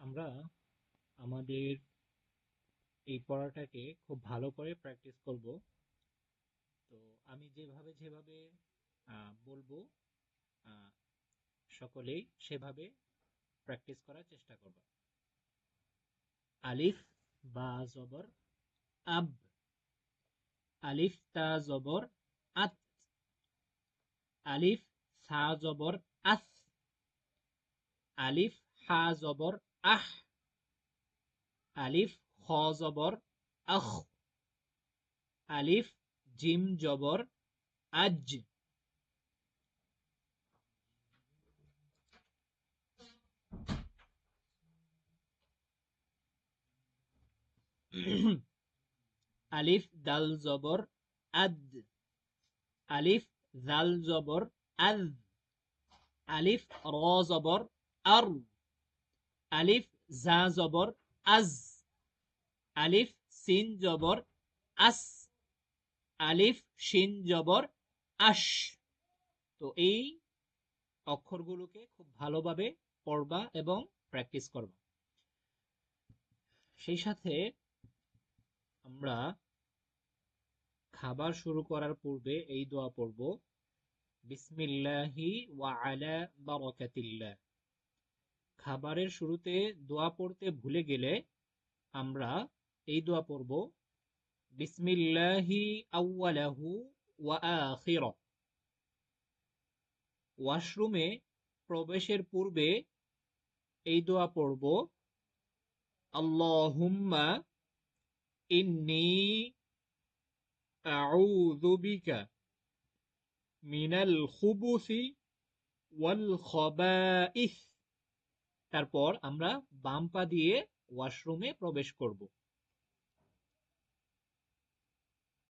আমরা আমাদের এই পড়াটাকে খুব ভালো করে প্র্যাকটিস করব। তো আমি যেভাবে যেভাবে বলবো, আহ, সকলেই সেভাবে প্র্যাকটিস করার চেষ্টা করব। আলিফ বা জবর আব, আলিফ তা জবর আত, আলিফ সা জবর আস, আলিফ হা জবর আহ, আলিফ খ জবর আখ, আলিফ জিম জবর আজ, আলিফ দাল জবর আদ, আলিফ জাল জবর আজ, আলিফ র জবর আর, আলিফ জা জবর আজ, আলিফ সিন জবর আস, আলিফ শিন জবর আশ। তো এই অক্ষরগুলোকে খুব ভালোভাবে পড়বা এবং প্র্যাকটিস করবা। সেই সাথে আমরা খাবার শুরু করার পূর্বে এই দোয়া পড়ব, বিসমিল্লাহি ওয়া আলা বারাকাতিল্লাহ। খাবারের শুরুতে দোয়া পড়তে ভুলে গেলে আমরা এই দোয়া পড়ব, বিসমিল্লাহি আউয়ালাহু ওয়া আখিরা। ওয়াশরুমে প্রবেশের পূর্বে এই দোয়া পড়ব, আল্লাহুম্মা ইন্নী আউযু বিকা মিনাল খুবুসি ওয়াল খাবাইস। তারপর আমরা বাম পা দিয়ে ওয়াশরুমে প্রবেশ করব।